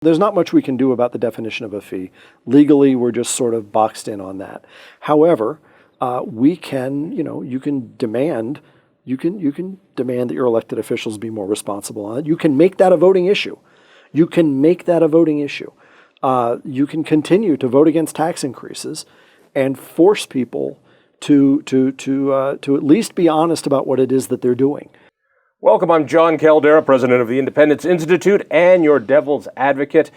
There's not much we can do about the definition of a fee. Legally, we're just sort of boxed in on that. However, we can, you can demand that your elected officials be more responsible on it. You can make that a voting issue. You can continue to vote against tax increases and force people to at least be honest about what it is that they're doing. Welcome, I'm John Caldera, president of the Independence Institute and your devil's advocate.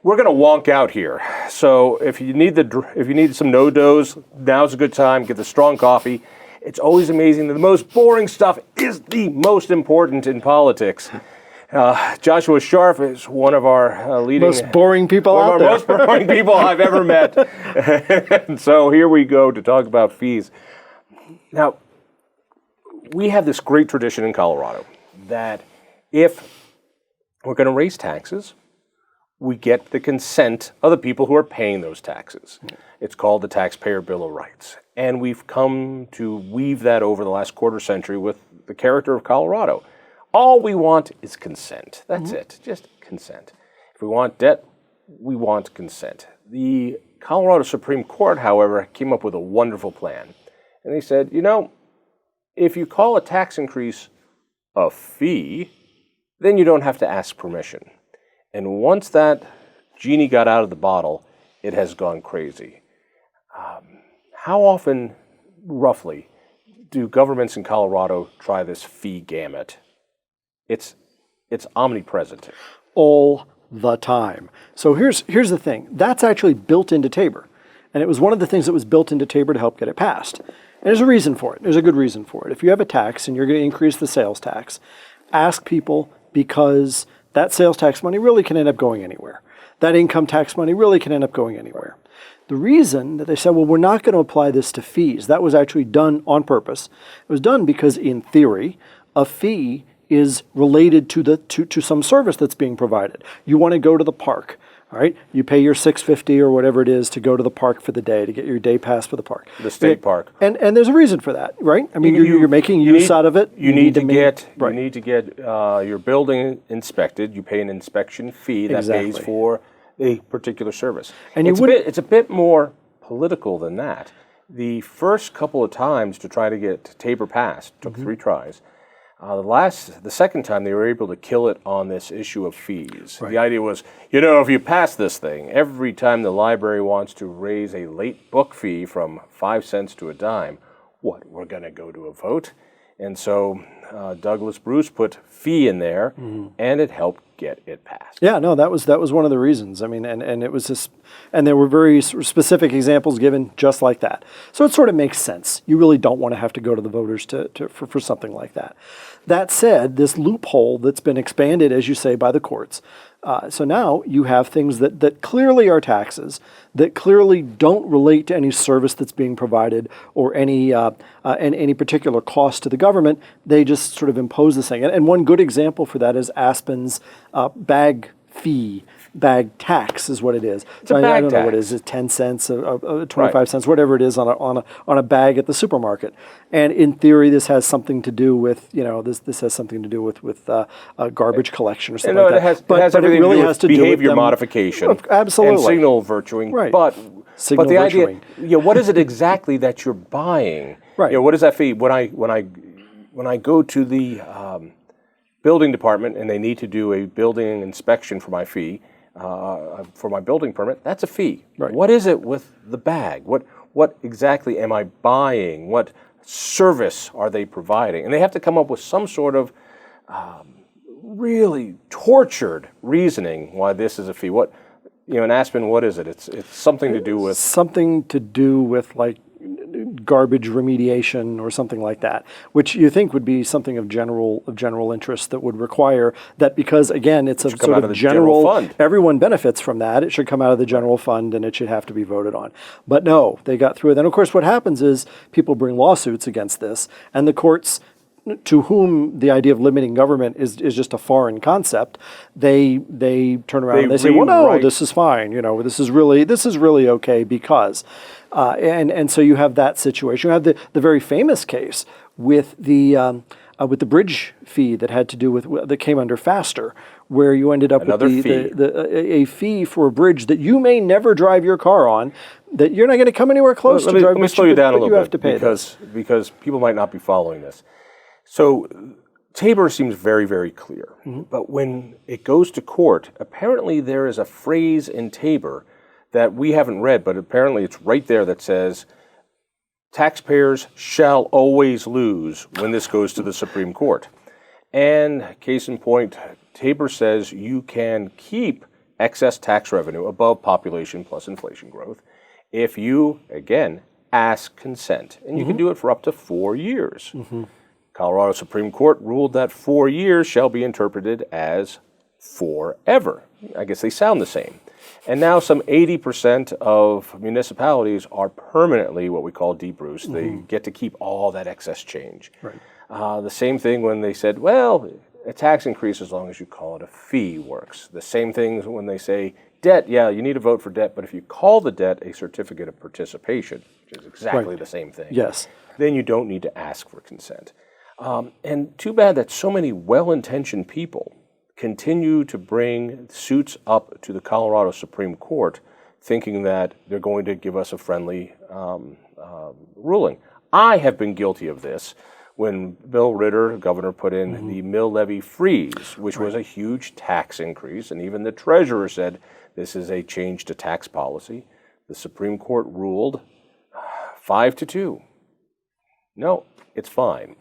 We're going to wonk out here. So if you need some no-dos, now's a good time. Get the strong coffee. It's always amazing that the most boring stuff is the most important in politics. Joshua Sharf is one of our leading... Most boring people out there. Most boring people I've ever met. And so here we go to talk about fees. Now, we have this great tradition in Colorado that if we're going to raise taxes, we get the consent of the people who are paying those taxes. It's called the Taxpayer Bill of Rights. And we've come to weave that over the last quarter century with the character of Colorado. All we want is consent. That's it, just consent. If we want debt, we want consent. The Colorado Supreme Court, however, came up with a wonderful plan. And they said, if you call a tax increase a fee, then you don't have to ask permission. And once that genie got out of the bottle, it has gone crazy. How often, roughly, do governments in Colorado try this fee gamut? It's omnipresent. All the time. So here's the thing. That's actually built into TABOR. And it was one of the things that was built into TABOR to help get it passed. And there's a reason for it. There's a good reason for it. If you have a tax and you're going to increase the sales tax, ask people, because that sales tax money really can end up going anywhere. That income tax money really can end up going anywhere. The reason that they said, well, we're not going to apply this to fees, that was actually done on purpose. It was done because, in theory, a fee is related to some service that's being provided. You want to go to the park. All right, you pay your $6.50 or whatever it is to go to the park for the day, to get your day pass for the park. The state park. And there's a reason for that, right? I mean, you're making use out of it. You need to get your building inspected. You pay an inspection fee that pays for a particular service. And it's a bit more political than that. The first couple of times to try to get TABOR passed took 3 tries. The second time they were able to kill it on this issue of fees. Right. The idea was, if you pass this thing, every time the library wants to raise a late book fee from 5 cents to a dime, we're going to go to a vote. And so Douglas Bruce put fee in there, and it helped get it passed. Yeah, no, that was one of the reasons. I mean, and it was just, and there were very specific examples given just like that. So it sort of makes sense. You really don't want to have to go to the voters for something like that. That said, this loophole that's been expanded, as you say, by the courts. So now you have things that clearly are taxes, that clearly don't relate to any service that's being provided or any particular cost to the government. They just sort of impose this thing. And one good example for that is Aspen's bag tax is what it is. So I don't know what it is. It's 10 cents, 25 cents, whatever it is on a bag at the supermarket. And in theory, this has something to do with this has something to do with garbage collection or something like that. It has everything to do with behavior modification, absolutely, and signal virtuing. Right. But the virtuing. idea, what is it exactly that you're buying? Right. What is that fee? When I go to the building department and they need to do a building inspection for my fee, for my building permit, that's a fee. Right. What is it with the bag? What exactly am I buying? What service are they providing? And they have to come up with some sort of really tortured reasoning why this is a fee. In Aspen, what is it? It's something to do with like garbage remediation or something like that, which you think would be something of general interest that would require that, because again, it's a sort of general fund. Everyone benefits from that. It should come out of the general fund and it should have to be voted on. But no, they got through it. Then of course what happens is people bring lawsuits against this, and the courts, to whom the idea of limiting government is just a foreign concept, they turn around and they say, well, no, this is fine. This is really okay because, and so you have that situation. You have the very famous case with the with the bridge fee that had to do with that came under FASTER, where you ended up Another with fee. a fee for a bridge that you may never drive your car on, that you're not going to come anywhere close to driving. Let me slow you down a little you bit have to pay because people might not be following this. So TABOR seems very, very clear. But when it goes to court, apparently there is a phrase in TABOR that we haven't read, but apparently it's right there that says, taxpayers shall always lose when this goes to the Supreme Court. And case in point, TABOR says you can keep excess tax revenue above population plus inflation growth if you, again, ask consent. And you can do it for up to 4 years. Colorado Supreme Court ruled that 4 years shall be interpreted as forever. I guess they sound the same. And now some 80% of municipalities are permanently what we call de-Bruced. They get to keep all that excess change. Right. The same thing when they said, well, a tax increase as long as you call it a fee works. The same thing when they say debt, yeah, you need to vote for debt, but if you call the debt a certificate of participation, which is exactly the same thing, Yes. then you don't need to ask for consent. And too bad that so many well-intentioned people continue to bring suits up to the Colorado Supreme Court thinking that they're going to give us a friendly ruling. I have been guilty of this when Bill Ritter, governor, put in the mill levy freeze, which was a huge tax increase, and even the treasurer said this is a change to tax policy. The Supreme Court ruled 5-2. No, it's fine.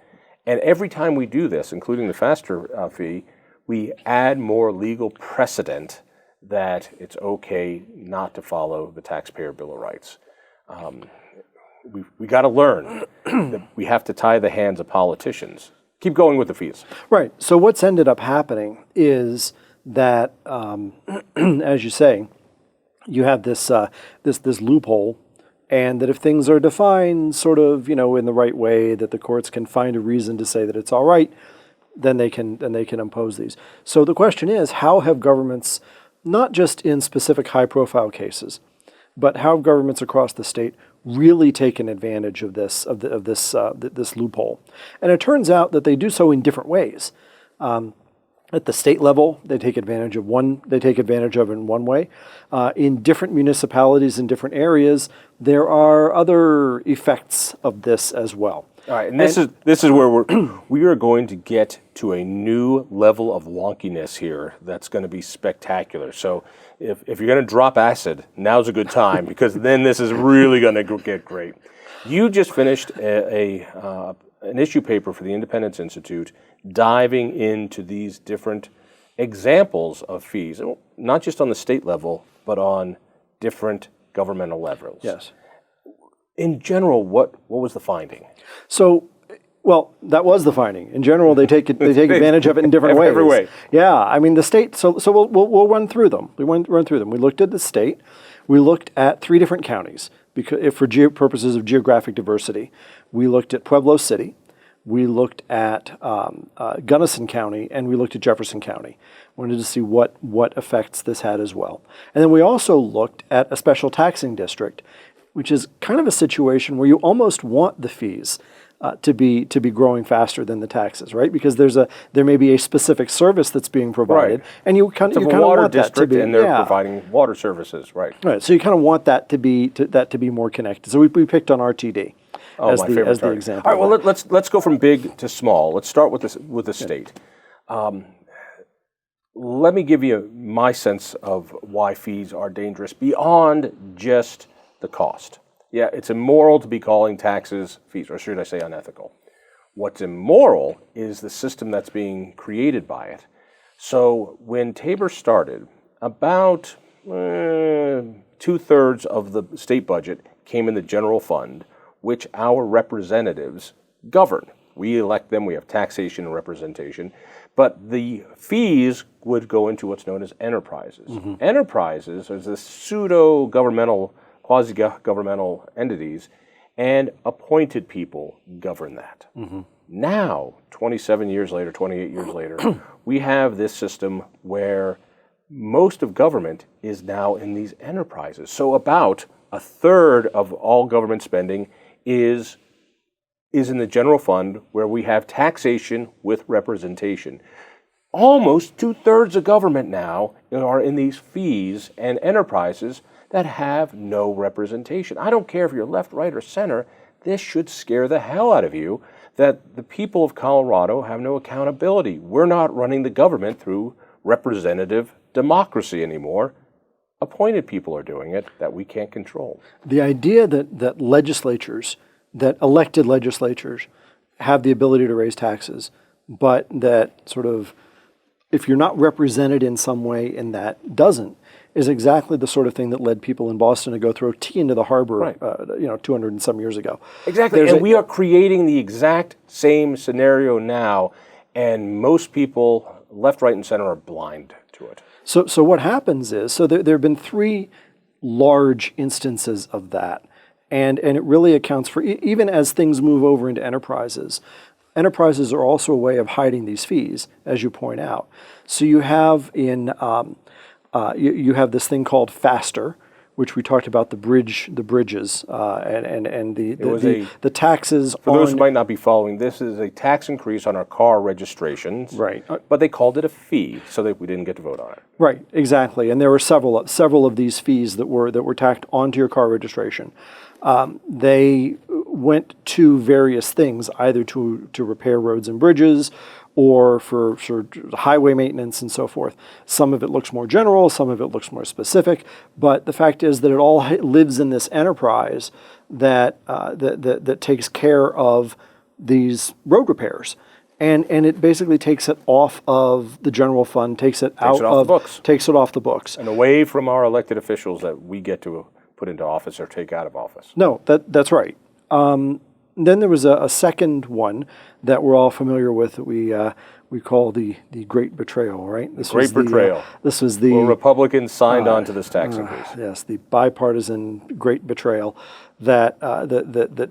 And every time we do this, including the FASTER fee, we add more legal precedent that it's okay not to follow the Taxpayer Bill of Rights. We got to learn that we have to tie the hands of politicians. Keep going with the fees. Right. So what's ended up happening is that, as you say, you have this this loophole, and that if things are defined sort of in the right way, that the courts can find a reason to say that it's all right, then they can impose these. So the question is, how have governments, not just in specific high-profile cases, but how have governments across the state really taken advantage of this this loophole? And it turns out that they do so in different ways. At the state level, they take advantage of it in one way. In different municipalities in different areas, there are other effects of this as well. All right, and this is where we are going to get to a new level of wonkiness here that's going to be spectacular. So if you're going to drop acid, now's a good time, because then this is really going to get great. You just finished an issue paper for the Independence Institute diving into these different examples of fees, not just on the state level, but on different governmental levels. Yes. In general, what was the finding? So, well, that was the finding. In general, they take advantage of it in different ways. Every way. Yeah, I mean the state. So we'll run through them. Run through them. We looked at the state. We looked at 3 different counties because for purposes of geographic diversity. We looked at Pueblo City. We looked at Gunnison County, and we looked at Jefferson County. Wanted to see what effects this had as well. And then we also looked at a special taxing district, which is kind of a situation where you almost want the fees to be growing faster than the taxes, right? Because there may be a specific service that's being provided, and you kind of want that to be, and they're providing water services, right? Right. So you kind of want that to be more connected. So we picked on RTD as the example. All right. Well, let's go from big to small. Let's start with the state. Let me give you my sense of why fees are dangerous beyond just the cost. Yeah, it's immoral to be calling taxes fees, or should I say unethical. What's immoral is the system that's being created by it. So when TABOR started, about 2/3 of the state budget came in the general fund, which our representatives govern. We elect them, we have taxation and representation, but the fees would go into what's known as enterprises. Enterprises are the pseudo-governmental, quasi-governmental entities, and appointed people govern that. Now, 27 years later, 28 years later, we have this system where most of government is now in these enterprises. So about 1/3 of all government spending is is in the general fund where we have taxation with representation. Almost 2/3 of government now are in these fees and enterprises that have no representation. I don't care if you're left, right, or center. This should scare the hell out of you that the people of Colorado have no accountability. We're not running the government through representative democracy anymore. Appointed people are doing it that we can't control. The idea that legislatures, that elected legislatures, have the ability to raise taxes, but that sort of, if you're not represented in some way and that doesn't, is exactly the sort of thing that led people in Boston to go throw tea into the harbor, Right. 200 and some years ago. Exactly, and we are creating the exact same scenario now, and most people, left, right, and center, are blind to it. So what happens is, there have been three large instances of that, and it really accounts for, even as things move over into enterprises, enterprises are also a way of hiding these fees, as you point out. So you have you have this thing called FASTER, which we talked about, the bridges, and the taxes. For those who might not be following, this is a tax increase on our car registrations. Right. But they called it a fee, so that we didn't get to vote on it. Right, exactly. And there were several of these fees that were tacked onto your car registration. They went to various things, either to repair roads and bridges, or for highway maintenance and so forth. Some of it looks more general, some of it looks more specific, but the fact is that it all lives in this enterprise that takes care of these road repairs. And it basically takes it off of the general fund, takes it off the books. And away from our elected officials that we get to put into office or take out of office. No, that's right. Then there was a second one that we're all familiar with that we call the Great Betrayal, right? This was the well, Republicans signed on to this tax increase. Yes, the bipartisan Great Betrayal that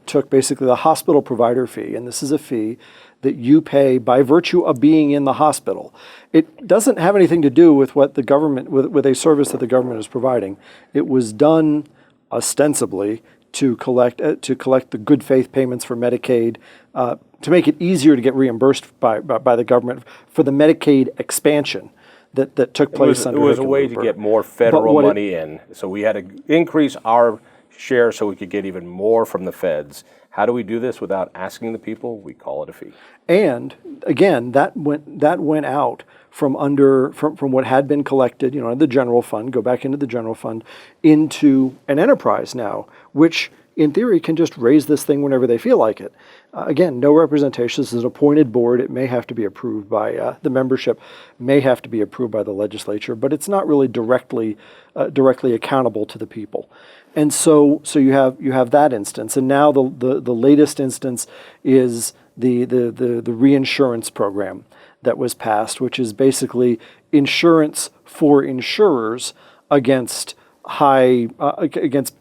took basically the hospital provider fee, and this is a fee that you pay by virtue of being in the hospital. It doesn't have anything to do with what the government, with a service that the government is providing. It was done ostensibly to collect the good faith payments for Medicaid, to make it easier to get reimbursed by the government for the Medicaid expansion that took place under. It was a way to get more federal money in. So we had to increase our share so we could get even more from the feds. How do we do this without asking the people? We call it a fee. And again, that went out from what had been collected, the general fund, go back into the general fund, into an enterprise now, which in theory can just raise this thing whenever they feel like it. Again, no representation. This is an appointed board. It may have to be approved by the membership, may have to be approved by the legislature, but it's not really directly accountable to the people. And so you have that instance, and now the latest instance is the reinsurance program that was passed, which is basically insurance for insurers against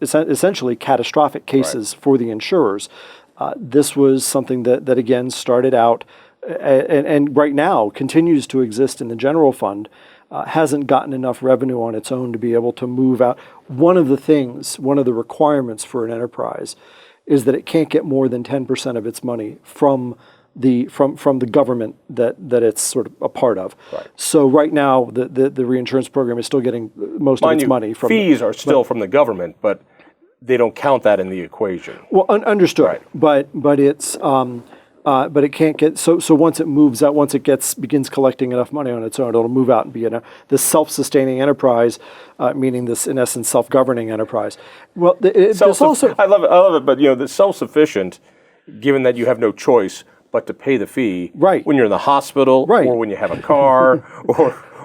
essentially catastrophic cases for the insurers. This was something that again started out and right now continues to exist in the general fund. Hasn't gotten enough revenue on its own to be able to move out. One of the requirements for an enterprise is that it can't get more than 10% of its money from the government that it's sort of a part of. Right. So right now the reinsurance program is still getting most of its money from fees are still from the government, but they don't count that in the equation. Well, understood. Right. But it's but it can't get so once it moves out, once it begins collecting enough money on its own, it'll move out and be this self-sustaining enterprise, meaning this in essence self-governing enterprise. Well, I love it. But the self-sufficient, given that you have no choice but to pay the fee, right, when you're in the hospital, right, or when you have a car,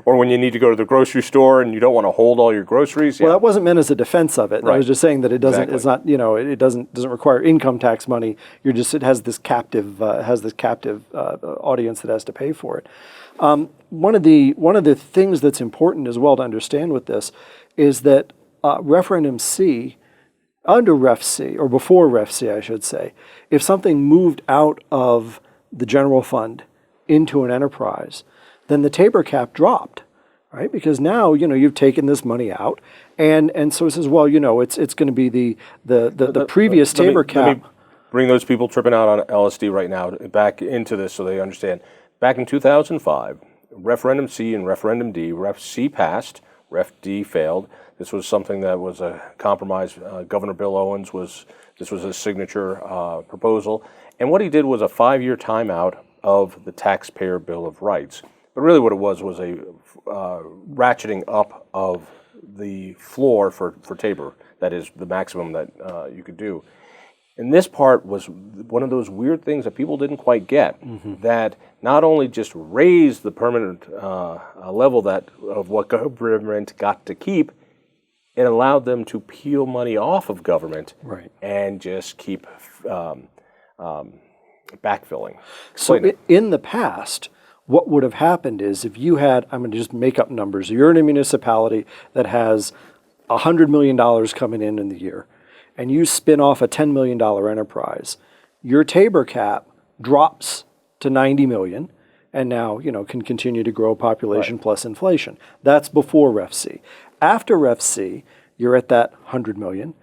or when you need to go to the grocery store and you don't want to hold all your groceries. Well, that wasn't meant as a defense of it. Right. I was just saying that it doesn't. Exactly. It's not. It doesn't require income tax money. It has this captive audience that has to pay for it. One of the things that's important as well to understand with this is that referendum C, under Ref C, or before Ref C, I should say, if something moved out of the general fund into an enterprise, then the TABOR cap dropped, right? Because now you've taken this money out, and so it says, well, it's going to be the previous TABOR cap. bring those people tripping out on LSD right now back into this so they understand. Back in 2005, Referendum C and Referendum D, Ref C passed, Ref D failed. This was something that was a compromise. Governor Bill Owens this was his signature proposal. And what he did was a 5-year timeout of the Taxpayer Bill of Rights. But really what it was a ratcheting up of the floor for TABOR, that is the maximum that you could do. And this part was one of those weird things that people didn't quite get, that not only just raised the permanent level of what government got to keep, it allowed them to peel money off of government and just keep backfilling. So in the past, what would have happened is if you had, I'm going to just make up numbers, you're in a municipality that has $100 million coming in the year, and you spin off a $10 million enterprise, your TABOR cap drops to 90 million, and now can continue to grow population plus inflation. That's before Ref C. After Ref C, you're at that 100 million,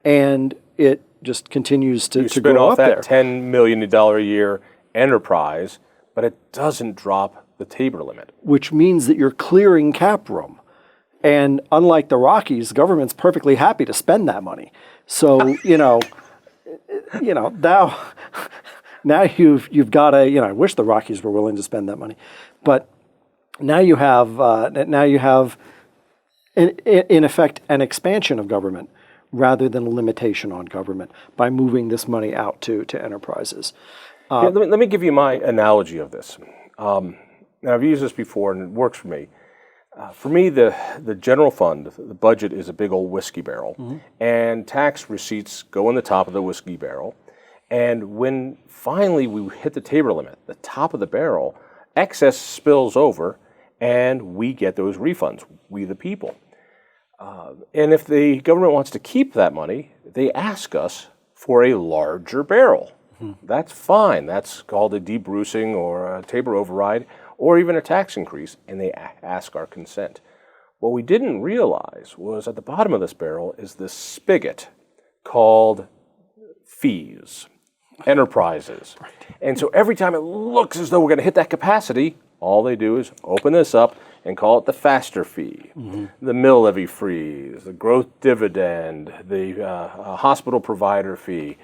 and it just continues to grow up there. You spin off that $10 million a year enterprise, but it doesn't drop the TABOR limit. Which means that you're clearing cap room. And unlike the Rockies, the government's perfectly happy to spend that money. So, now you've got I wish the Rockies were willing to spend that money. But now you have in effect an expansion of government rather than a limitation on government by moving this money out to enterprises. Let me give you my analogy of this. Now, I've used this before, and it works for me. For me, the general fund, the budget, is a big old whiskey barrel, and tax receipts go in the top of the whiskey barrel. And when finally we hit the TABOR limit, the top of the barrel, excess spills over, and we get those refunds, we the people. And if the government wants to keep that money, they ask us for a larger barrel. That's fine. That's called a debrucing or a TABOR override or even a tax increase, and they ask our consent. What we didn't realize was at the bottom of this barrel is this spigot called fees, enterprises. And so every time it looks as though we're going to hit that capacity, all they do is open this up and call it the faster fee, the mill levy freeze, the growth dividend, the hospital provider fee.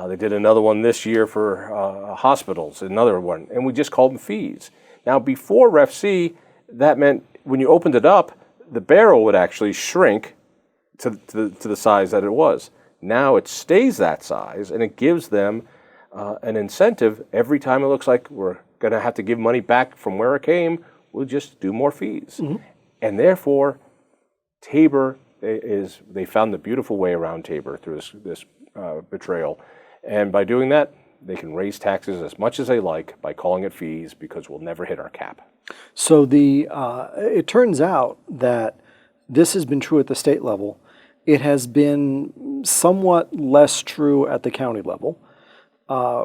They did another one this year for hospitals, another one, and we just called them fees. Now, before Ref C, that meant when you opened it up, the barrel would actually shrink to the size that it was. Now it stays that size, and it gives them an incentive every time it looks like we're going to have to give money back from where it came, we'll just do more fees. And therefore, TABOR they found the beautiful way around TABOR through this betrayal. And by doing that, they can raise taxes as much as they like by calling it fees because we'll never hit our cap. So it turns out that this has been true at the state level. It has been somewhat less true at the county level.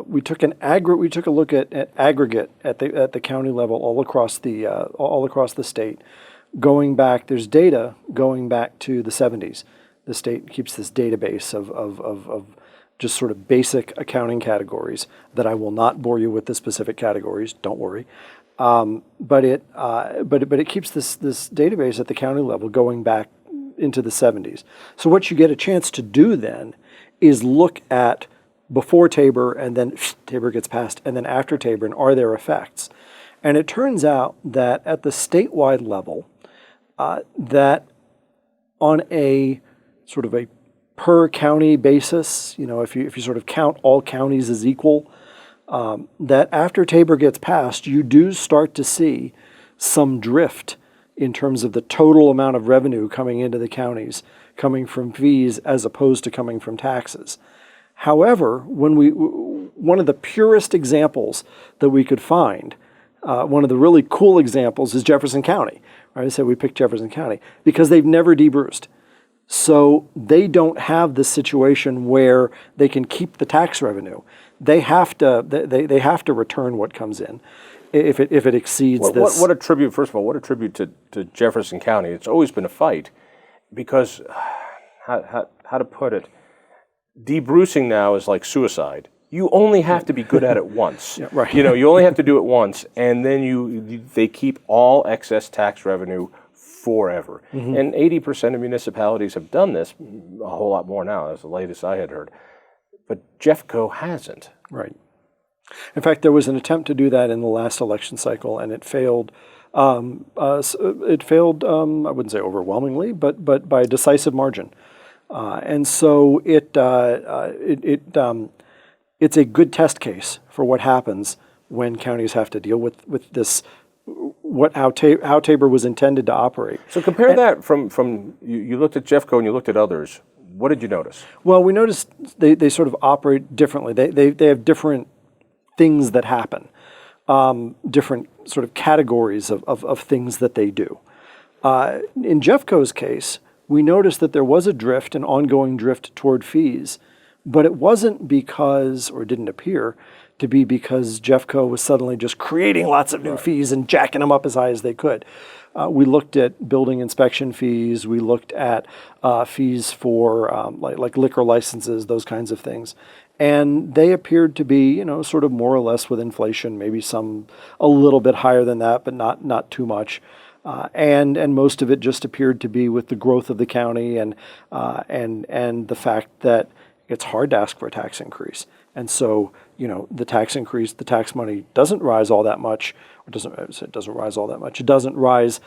We took a look at aggregate at the county level all across the state. There's data going back to the 70s. The state keeps this database of just sort of basic accounting categories that I will not bore you with the specific categories. Don't worry. But it keeps this database at the county level going back into the 70s. So what you get a chance to do then is look at before TABOR, and then TABOR gets passed, and then after TABOR, and are there effects? And it turns out that at the statewide level, that on a sort of a per county basis, if you sort of count all counties as equal, that after TABOR gets passed, you do start to see some drift in terms of the total amount of revenue coming into the counties, coming from fees as opposed to coming from taxes. However, one of the purest examples that we could find, one of the really cool examples is Jefferson County. Right? I said we picked Jefferson County because they've never debruced. So they don't have the situation where they can keep the tax revenue. They have to return what comes in if it exceeds this. What a tribute! First of all, what a tribute to Jefferson County. It's always been a fight because how to put it. Debrucing now is like suicide. you only have to be good at it once. Yeah, right. You only have to do it once, and then they keep all excess tax revenue forever. Mm-hmm. And 80% of municipalities have done this, a whole lot more now. That's the latest I had heard. But Jeffco hasn't. Right. In fact, there was an attempt to do that in the last election cycle, and it failed. It failed. I wouldn't say overwhelmingly, but by a decisive margin. And so it's a good test case for what happens when counties have to deal with this. How TABOR was intended to operate. So compare that from you looked at Jeffco and you looked at others. What did you notice? Well, we noticed they sort of operate differently. They have different things that happen, different sort of categories of things that they do. In Jeffco's case, we noticed that there was a drift, an ongoing drift toward fees, but it wasn't because, or didn't appear to be because Jeffco was suddenly just creating lots of new fees and jacking them up as high as they could. We looked at building inspection fees. We looked at fees for like liquor licenses, those kinds of things. And they appeared to be, sort of more or less with inflation, maybe some a little bit higher than that, but not too much. And most of it just appeared to be with the growth of the county and the fact that it's hard to ask for a tax increase. And so, the tax increase, the tax money doesn't rise all that much. It doesn't rise all that much. It doesn't rise.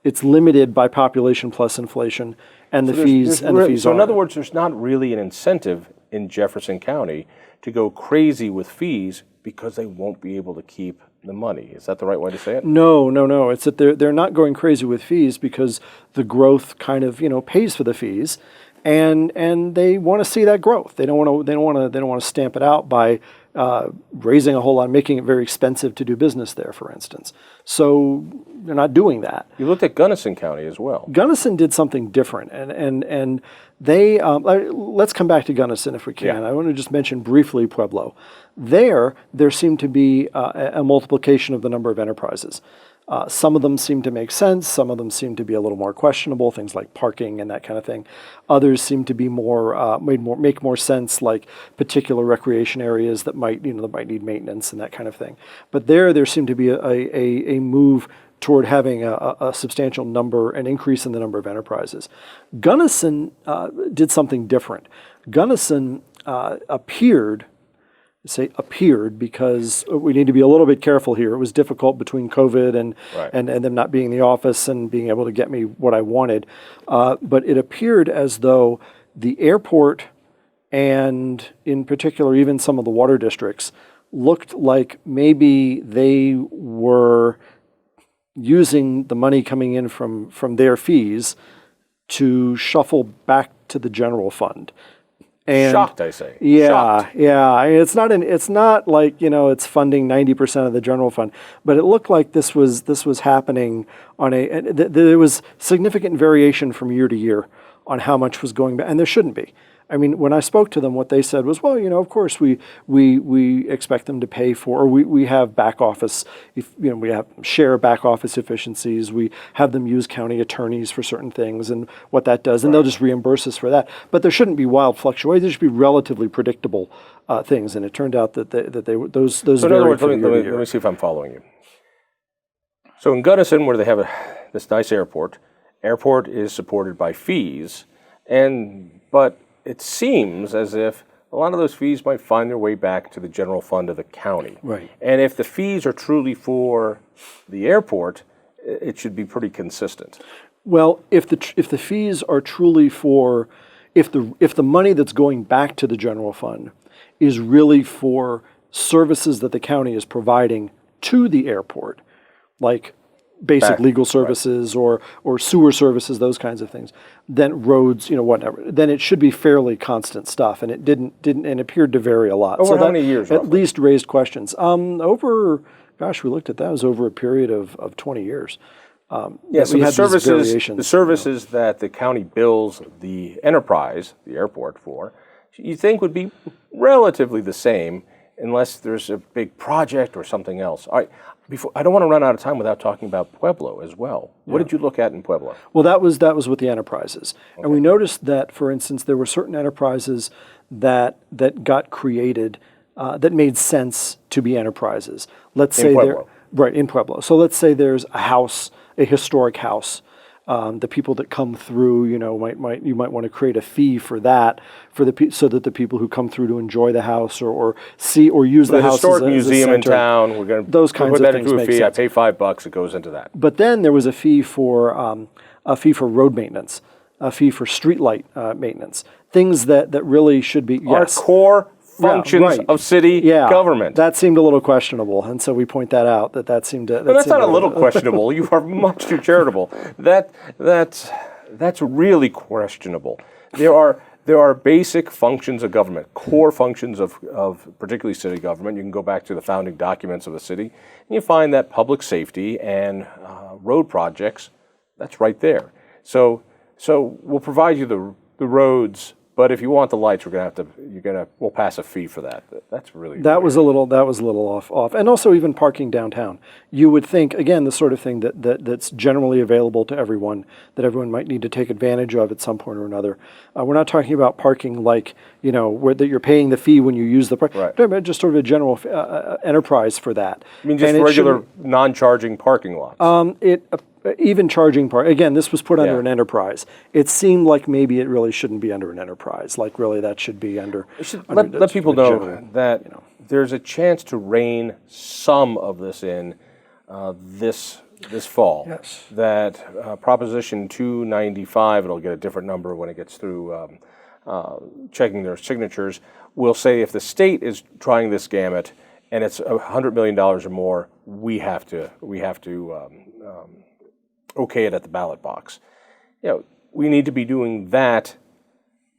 It's limited by population plus inflation, and the fees aren't. So in other words, there's not really an incentive in Jefferson County to go crazy with fees because they won't be able to keep the money. Is that the right way to say it? No. It's that they're not going crazy with fees because the growth kind of pays for the fees, and they want to see that growth. They don't want to stamp it out by raising a whole lot, making it very expensive to do business there, for instance. So they're not doing that. You looked at Gunnison County as well. Gunnison did something different, and they let's come back to Gunnison if we can. Yeah. I want to just mention briefly Pueblo. There seemed to be a multiplication of the number of enterprises. Some of them seem to make sense. Some of them seem to be a little more questionable, things like parking and that kind of thing. Others seem to be make more sense, like particular recreation areas that might need maintenance and that kind of thing. But there seemed to be a move toward having a substantial number, an increase in the number of enterprises. Gunnison did something different. Gunnison appeared because we need to be a little bit careful here. It was difficult between COVID and them not being in the office and being able to get me what I wanted. But it appeared as though the airport and in particular even some of the water districts looked like maybe they were using the money coming in from their fees to shuffle back to the general fund. And shocked, I say. Yeah, shocked. yeah. I mean, it's not like it's funding 90% of the general fund, but it looked like this was happening on there was significant variation from year to year on how much was going back, and there shouldn't be. I mean, when I spoke to them, what they said was, well, of course we expect them to pay for, or we have back office, we have share back office efficiencies. We have them use county attorneys for certain things and what that does, and they'll just reimburse us for that. But there shouldn't be wild fluctuations. There should be relatively predictable things. And it turned out that those. So in other words, let me see if I'm following you. So in Gunnison, where they have this nice airport is supported by fees, but it seems as if a lot of those fees might find their way back to the general fund of the county. Right. And if the fees are truly for the airport, it should be pretty consistent. Well, if the fees are truly for, if the money that's going back to the general fund is really for services that the county is providing to the airport, like basic legal services or sewer services, those kinds of things, then roads, whatever, then it should be fairly constant stuff. And it didn't and appeared to vary a lot. Over how many years, at roughly? Least raised questions. We looked at that, it was over a period of 20 years. So the services that the county bills the enterprise, the airport, for, you think would be relatively the same unless there's a big project or something else. All right. I don't want to run out of time without talking about Pueblo as well. What did you look at in Pueblo? Well, that was with the enterprises. Okay. And we noticed that, for instance, there were certain enterprises that got created that made sense to be enterprises. Let's say Pueblo. right in Pueblo. So let's say there's a house, a historic house. The people that come through, you might want to create a fee for that, so that the people who come through to enjoy the house or see or use the house historic as a museum in center, town. We're going to those kinds put of that things into a make fee. sense. I pay $5. It goes into that. But then there was a fee for road maintenance, a fee for streetlight maintenance, things that really should be Our core functions right. of city government. That seemed a little questionable, and so we point that out. That seemed to. But that's not a little questionable. You are much too charitable. That's really questionable. There are basic functions of government, core functions of particularly city government. You can go back to the founding documents of the city, and you find that public safety and road projects, that's right there. So we'll provide you the roads. But if you want the lights, we'll pass a fee for that. That's really that weird. was a little off, and also even parking downtown. You would think again the sort of thing that's generally available to everyone, that everyone might need to take advantage of at some point or another. We're not talking about parking like where that you're paying the fee when you use the park. Right. We're talking about just sort of a general enterprise for that. I mean, just regular non-charging parking lots. Even charging part, again, this was put under Yeah. an enterprise. It seemed like maybe it really shouldn't be under an enterprise. Like really that should be under. Let people know that there's a chance to rein some of this in this fall. Yes. That Proposition 295, it'll get a different number when it gets through checking their signatures, will say if the state is trying this gamut and it's $100 million or more, we have to okay it at the ballot box. We need to be doing that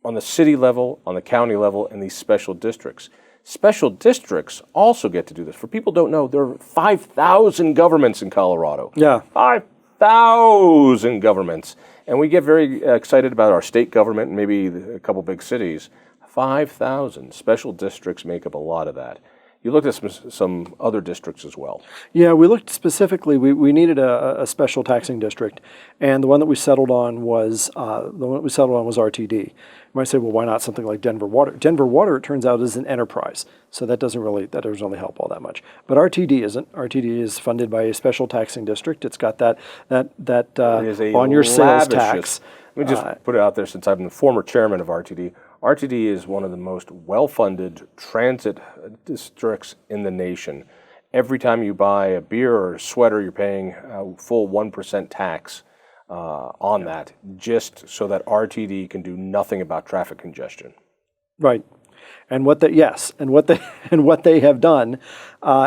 on the city level, on the county level, and these special districts. Special districts also get to do this. For people who don't know, there are 5,000 governments in Colorado. Yeah. 5,000 governments. And we get very excited about our state government and maybe a couple big cities. 5,000 special districts make up a lot of that. You looked at some other districts as well. Yeah, we looked specifically. We needed a special taxing district, and the one that we settled on was RTD. You might say, well, why not something like Denver Water? Denver Water, it turns out, is an enterprise, so that doesn't really help all that much. But RTD isn't. RTD is funded by a special taxing district. It's got that on your sales tax. Let me just put it out there, since I'm the former chairman of RTD. RTD is one of the most well-funded transit districts in the nation. Every time you buy a beer or a sweater, you're paying a full 1% tax on that, just so that RTD can do nothing about traffic congestion. Right. And what they have done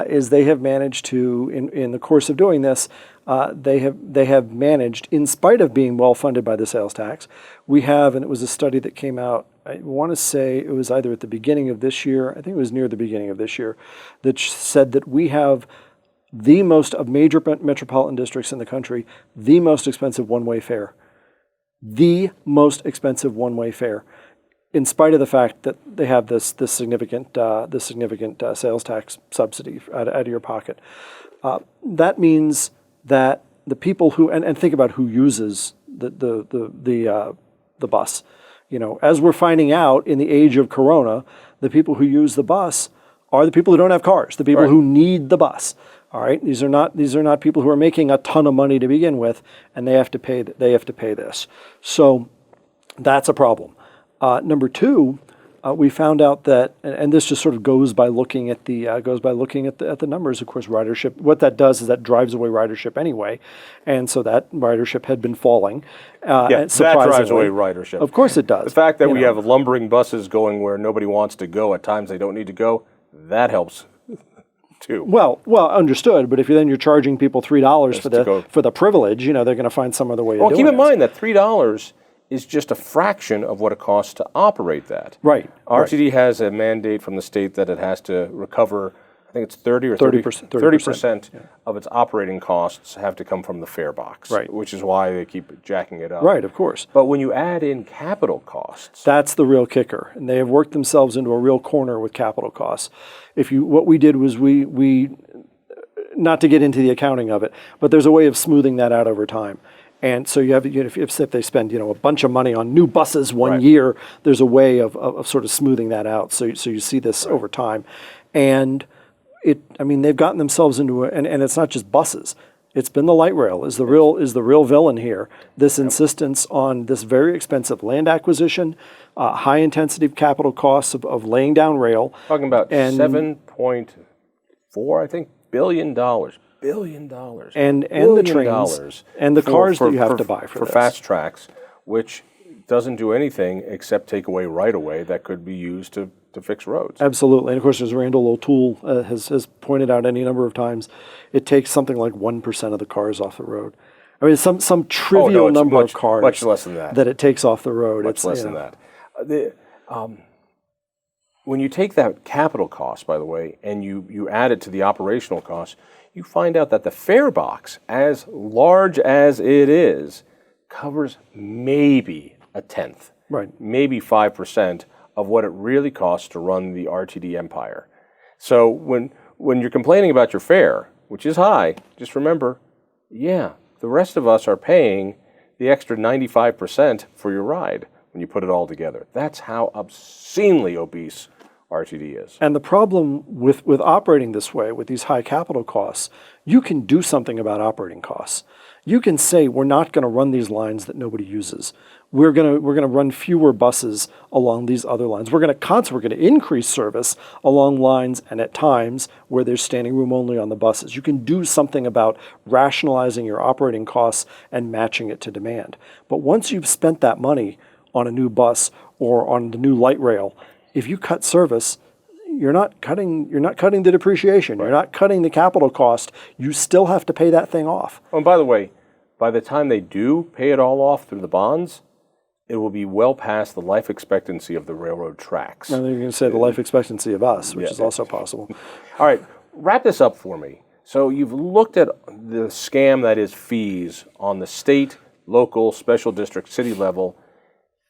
is they have managed to, in the course of doing this, they have managed, in spite of being well funded by the sales tax, and it was a study that came out, I want to say it was either at the beginning of this year, I think it was near the beginning of this year, that said that we have the most, of major metropolitan districts in the country, the most expensive one-way fare. The most expensive one-way fare, in spite of the fact that they have this significant sales tax subsidy out of your pocket. That means that the people who and think about who uses the bus. As we're finding out in the age of Corona, the people who use the bus are the people who don't have cars, the people who need the bus. All right, these are not people who are making a ton of money to begin with, and they have to pay this. So that's a problem. Number two, we found out that, and this just sort of goes by looking at the numbers. Of course, ridership. What that does is that drives away ridership anyway, and so that ridership had been falling. That drives away ridership. Of course, it does. The fact that we have lumbering buses going where nobody wants to go at times they don't need to go, that helps too. Well, understood. But if you're charging people $3 for the privilege, they're going to find some other way to do it. Well, keep in mind that $3 is just a fraction of what it costs to operate that. Right. RTD has a mandate from the state that it has to recover, I think it's 30% of its operating costs have to come from the fare box, which is why they keep jacking it up. Right, of course. But when you add in capital costs, that's the real kicker, and they have worked themselves into a real corner with capital costs. What we did was we not to get into the accounting of it, but there's a way of smoothing that out over time. And so you have, if they spend, a bunch of money on new buses one year, there's a way of sort of smoothing that out. So you see this over time. And they've gotten themselves into and it's not just buses. It's been the light rail is the real villain here. This insistence on this very expensive land acquisition, high intensity capital costs of laying down rail. Talking about $7.4, I think, billion dollars. And the trains and the cars that you have to buy for this. fast tracks, which doesn't do anything except take away right of way that could be used to fix roads. Absolutely. And of course, as Randall O'Toole has pointed out any number of times, it takes something like 1% of the cars off the road. I mean, some trivial number of cars. Much less than that. That it takes off the road. Much less than that. When you take that capital cost, by the way, and you add it to the operational cost, you find out that the fare box, as large as it is, covers maybe a tenth, maybe 5% of what it really costs to run the RTD empire. So when you're complaining about your fare, which is high, just remember, the rest of us are paying the extra 95% for your ride when you put it all together. That's how obscenely obese RTD is. And the problem with operating this way, with these high capital costs, you can do something about operating costs. You can say, we're not going to run these lines that nobody uses. We're going to run fewer buses along these other lines. We're going to increase service along lines and at times where there's standing room only on the buses. You can do something about rationalizing your operating costs and matching it to demand. But once you've spent that money on a new bus or on the new light rail, if you cut service, you're not cutting the depreciation. You're not cutting the capital cost. You still have to pay that thing off. Oh, and by the way, by the time they do pay it all off through the bonds, it will be well past the life expectancy of the railroad tracks. And you're going to say the life expectancy of us, which is also possible. All right, wrap this up for me. So you've looked at the scam that is fees on the state, local, special district, city level,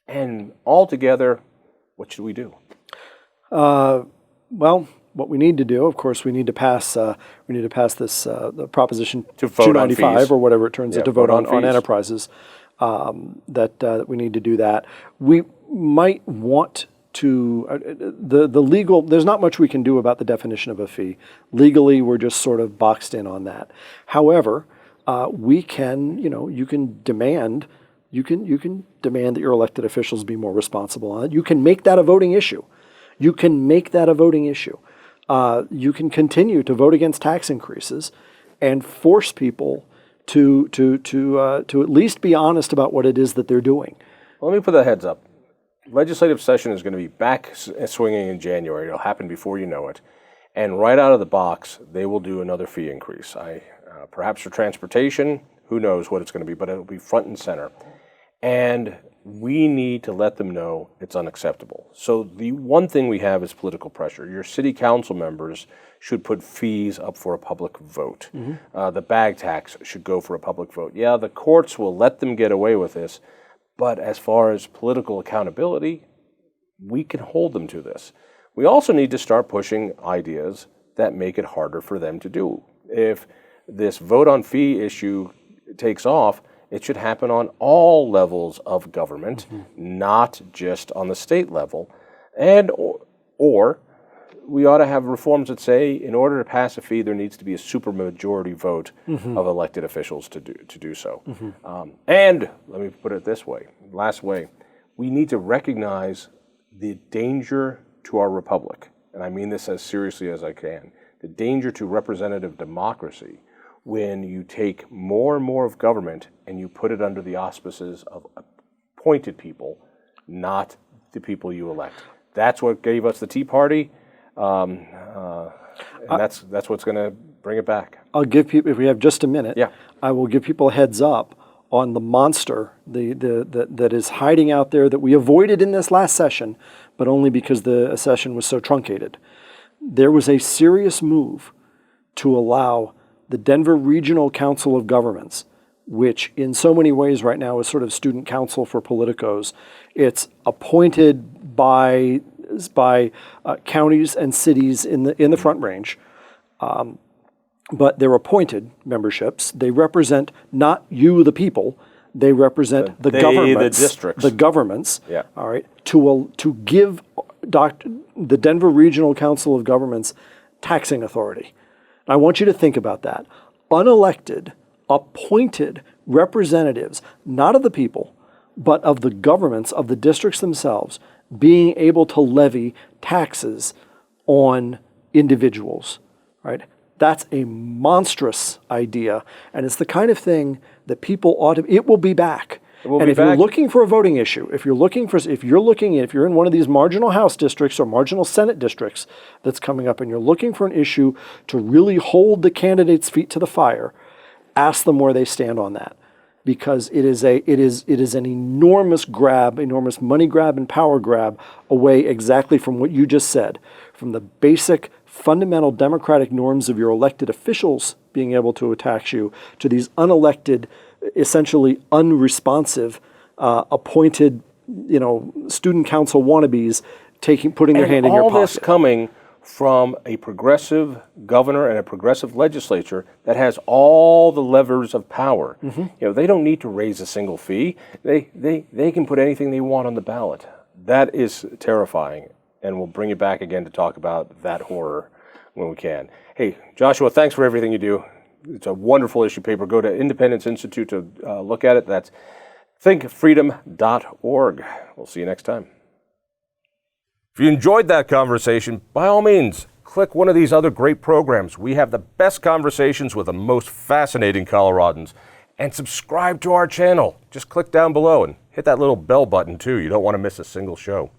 and altogether, what should we do? Well, what we need to do, of course, we need to pass this the Proposition To vote on 295 fees. or whatever it turns out to vote on fees. enterprises. That we need to do that. We might want to the legal. There's not much we can do about the definition of a fee. Legally, we're just sort of boxed in on that. However, we can. You can demand. You can demand that your elected officials be more responsible on it. You can make that a voting issue. You can continue to vote against tax increases and force people to at least be honest about what it is that they're doing. Well, let me put the heads up. Legislative session is going to be back swinging in January. It'll happen before you know it. And right out of the box, they will do another fee increase. Perhaps for transportation, who knows what it's going to be, but it'll be front and center. And we need to let them know it's unacceptable. So the one thing we have is political pressure. Your city council members should put fees up for a public vote. The bag tax should go for a public vote. Yeah, the courts will let them get away with this, but as far as political accountability, we can hold them to this. We also need to start pushing ideas that make it harder for them to do. If this vote on fee issue takes off, it should happen on all levels of government, not just on the state level. And or we ought to have reforms that say, in order to pass a fee, there needs to be a supermajority vote of elected officials to do so. And let me put it this way, last way, we need to recognize the danger to our republic, and I mean this as seriously as I can, the danger to representative democracy when you take more and more of government and you put it under the auspices of appointed people, not the people you elect. That's what gave us the Tea Party, and that's what's going to bring it back. I'll give people, if we have just a minute, I will give people a heads up on the monster that is hiding out there that we avoided in this last session, but only because the session was so truncated. There was a serious move to allow the Denver Regional Council of Governments, which in so many ways right now is sort of student council for politicos. It's appointed by counties and cities in the Front Range, but they're appointed memberships. They represent not you, the people. They represent the governments. The districts. The governments. Yeah. All right. To give the Denver Regional Council of Governments taxing authority. I want you to think about that. Unelected, appointed representatives, not of the people, but of the governments, of the districts themselves, being able to levy taxes on individuals, right? That's a monstrous idea, and it's the kind of thing that people ought to. It will be back. And if you're looking for a voting issue, if you're in one of these marginal House districts or marginal Senate districts that's coming up, and you're looking for an issue to really hold the candidates' feet to the fire, ask them where they stand on that, because it is an enormous grab, enormous money grab and power grab away exactly from what you just said, from the basic fundamental democratic norms of your elected officials being able to tax you, to these unelected, essentially unresponsive, appointed, student council wannabes putting their hand in your pocket. All this coming from a progressive governor and a progressive legislature that has all the levers of power. Mm-hmm. They don't need to raise a single fee. They can put anything they want on the ballot. That is terrifying, and we'll bring you back again to talk about that horror when we can. Hey, Joshua, thanks for everything you do. It's a wonderful issue paper. Go to Independence Institute to look at it. That's thinkfreedom.org. We'll see you next time. If you enjoyed that conversation, by all means, click one of these other great programs. We have the best conversations with the most fascinating Coloradans. And subscribe to our channel. Just click down below and hit that little bell button too. You don't want to miss a single show.